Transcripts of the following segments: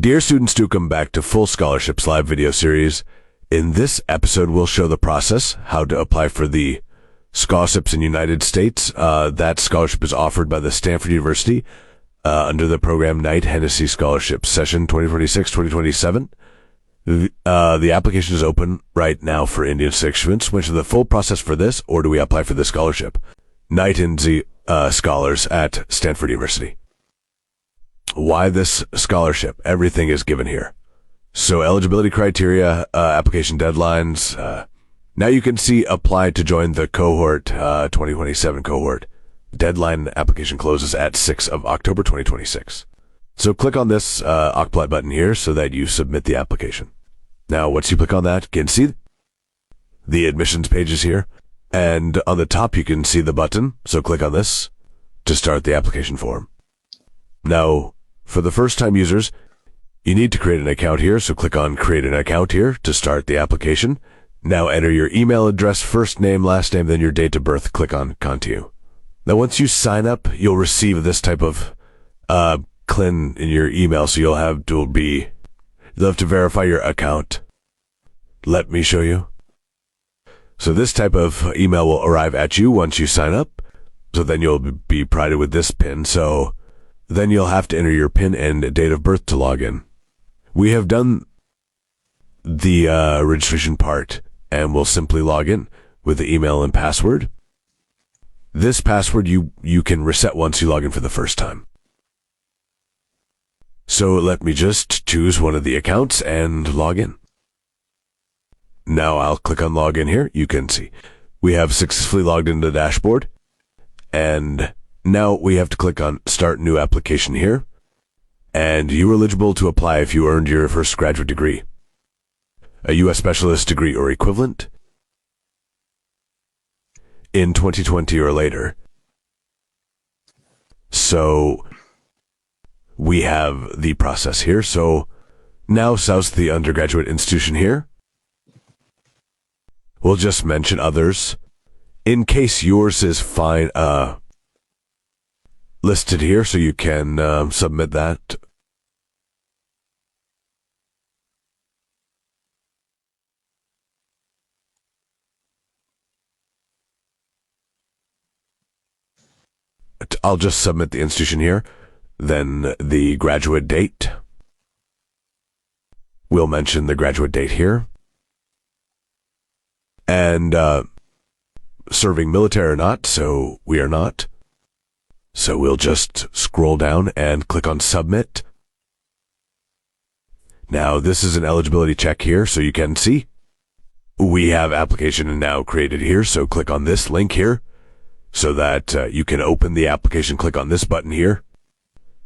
Dear students, do come back to Full Scholarships live video series. In this episode, we'll show the process, how to apply for the scholarships in the United States. That scholarship is offered by the Stanford University under the program Knight Hennessy Scholarship, session 2026-2027. The application is open right now for Indian students. Which is the full process for this, or do we apply for the scholarship? Knight and scholars at Stanford University. Why this scholarship? Everything is given here. So eligibility criteria, application deadlines. Now you can see apply to join the cohort, 2027 cohort. Deadline application closes at 6 of October 2026. So click on this apply button here so that you submit the application. Now once you click on that, you can see the admissions pages here. And on the top you can see the button. So click on this to start the application form. Now, for the first-time users, you need to create an account here, so click on Create an Account here to start the application. Now enter your email address, first name, last name, then your date of birth. Click on Continue. Now once you sign up, you'll receive this type of CLIN in your email, so you'll have to verify your account. Let me show you. So this type of email will arrive at you once you sign up. So then you'll be provided with this PIN, so then you'll have to enter your PIN and date of birth to log in. We have done the registration part, and we'll simply log in with the email and password. This password you can reset once you log in for the first time. So let me just choose one of the accounts and log in. Now I'll click on login here. You can see we have successfully logged into the dashboard. And now we have to click on Start New Application here. And you are eligible to apply if you earned your first graduate degree, a U.S. specialist degree or equivalent, in 2020 or later. So we have the process here. So now south the undergraduate institution here. We'll just mention others. In case yours is fine, listed here, so you can submit that. I'll just submit the institution here, then the graduate date. We'll mention the graduate date here. And serving military or not, so we are not. So we'll just scroll down and click on Submit. Now this is an eligibility check here, so you can see we have application now created here, so click on this link here so that you can open the application. Click on this button here.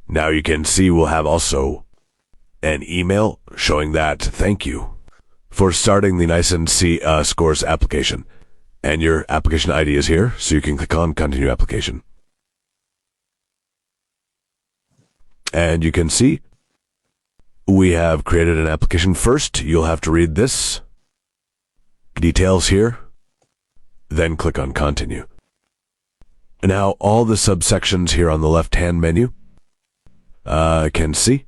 Now you can see we'll have also an email showing that thank you for starting the Nice and C Scores application. And your application ID is here, so you can click on Continue Application. And you can see we have created an application. First, you'll have to read this details here, then click on Continue. Now all the subsections here on the left-hand menu can see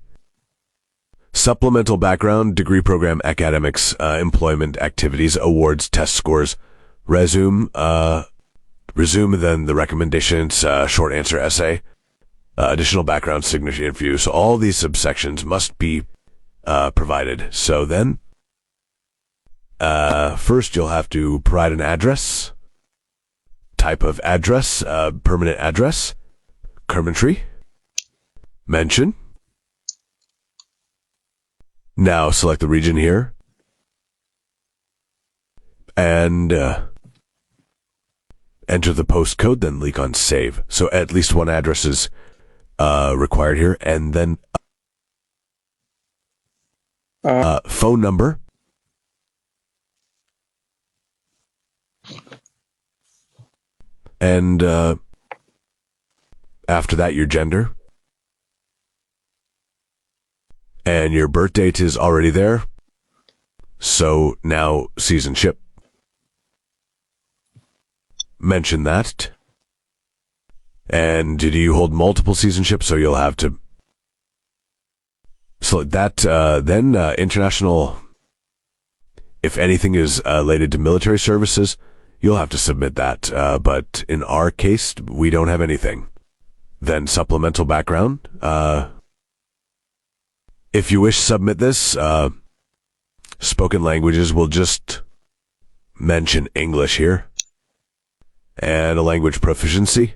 supplemental background, degree program, academics, employment activities, awards, test scores, resume, then the recommendations, short answer essay, additional background, signature, interview. So all these subsections must be provided. So then, first you'll have to provide an address, type of address, permanent address, Kermentry, mention. Now select the region here, and enter the postcode, then click on Save. So at least one address is required here, and then phone number, and after that your gender, and your birth date is already there. So now citizenship, mention that. And do you hold multiple citizenships? So you'll have to Select that. Then international. If anything is related to military services, you'll have to submit that. But in our case, we don't have anything. Then supplemental background. If you wish to submit this, spoken languages will just mention English here. And a language proficiency.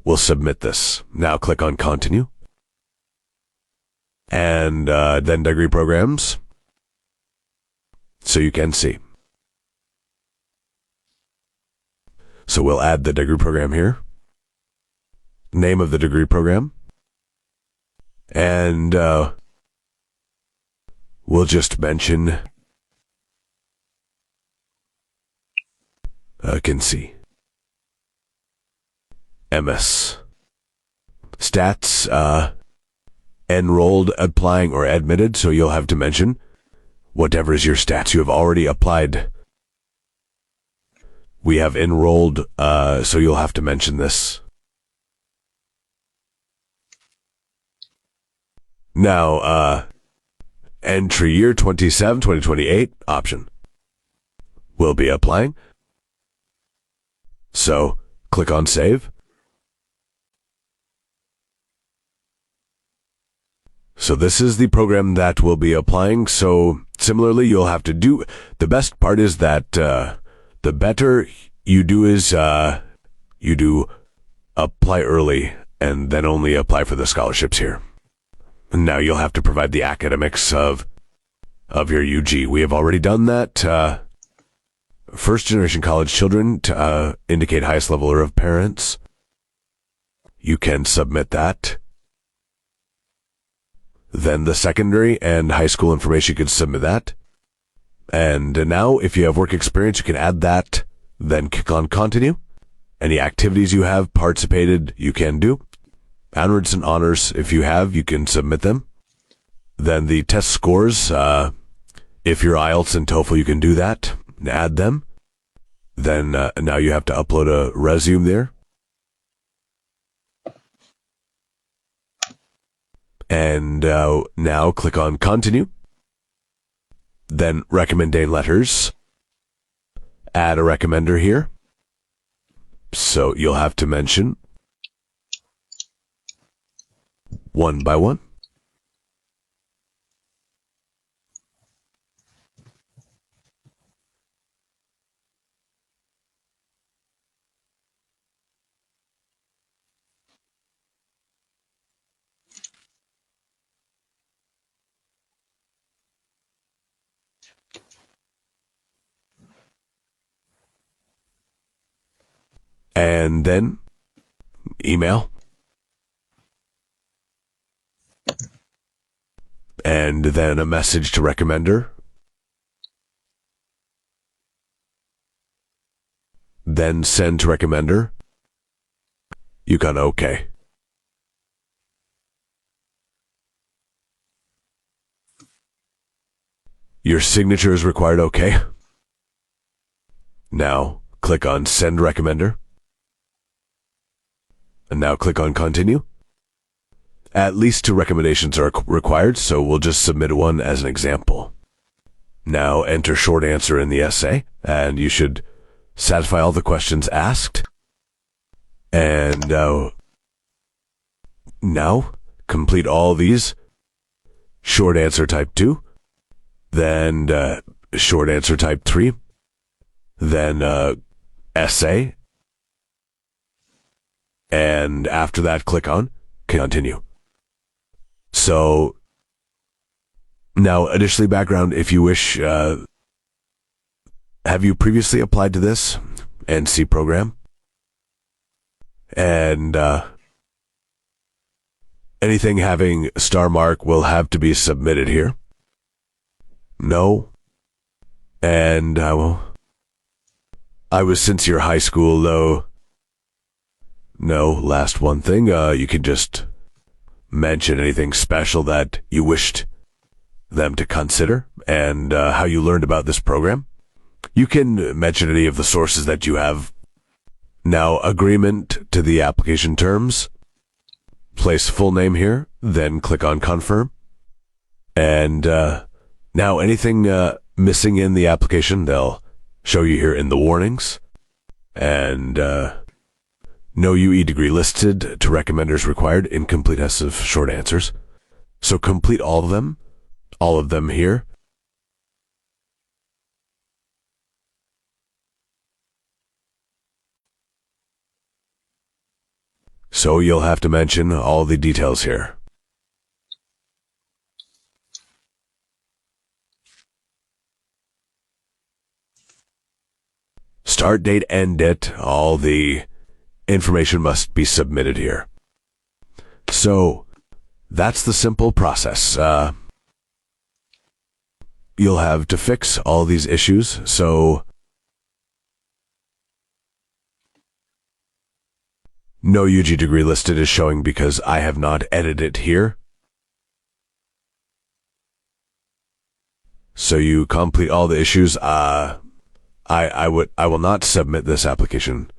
We'll submit this. Now click on continue. And then degree programs. So you can see. So we'll add the degree program here. Name of the degree program. And we'll just mention can see MS stats enrolled, applying, or admitted, so you'll have to mention whatever is your stats. You have already applied. We have enrolled, so you'll have to mention this. Now, entry year 27, 2028 option. We'll be applying. So, click on save. So this is the program that will be applying. So similarly, you'll have to do, the best part is that the better you do is you do apply early and then only apply for the scholarships here. And now you'll have to provide the academics of your UG. We have already done that. First generation college children to indicate highest level of parents. You can submit that. Then the secondary and high school information, you can submit that. And now, if you have work experience, you can add that. Then click on continue. Any activities you have participated, you can do. Honors and honors, if you have, you can submit them. Then the test scores, if you're IELTS and TOEFL, you can do that. Add them. Then now you have to upload a resume there. And now click on continue. Then recommending letters. Add a recommender here. So you'll have to mention one by one. And then email. And then a message to recommender. Then send to recommender. You got OK. Your signature is required, OK. Now click on send recommender. And now click on continue. At least 2 recommendations are required, so we'll just submit one as an example. Now enter short answer in the essay, and you should satisfy all the questions asked. And now complete all these. Short answer type 2, then short answer type 3, then essay. And after that, click on continue. So now, additionally, background, if you wish, have you previously applied to this NC program? And anything having star mark will have to be submitted here. No. And I was sincere high school, though. No, last one thing, you can just mention anything special that you wished them to consider and how you learned about this program. You can mention any of the sources that you have. Now, agreement to the application terms. place full name here, then click on confirm. And now anything missing in the application, they'll show you here in the warnings. And no UE degree listed, to recommenders required, incompleteness of short answers. So complete all of them here. So you'll have to mention all the details here. Start date, end date, all the information must be submitted here. So that's the simple process. You'll have to fix all these issues. So no UG degree listed is showing because I have not edited it here. So you complete all the issues. I will not submit this application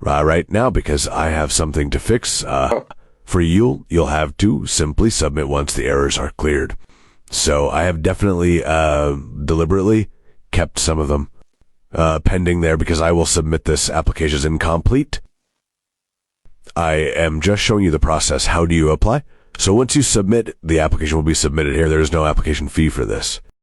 right now because I have something to fix. For you, you'll have to simply submit once the errors are cleared. So I have definitely deliberately kept some of them pending there because I will submit this application as incomplete. I am just showing you the process. How do you apply? So once you submit, the application will be submitted here. There is no application fee for this.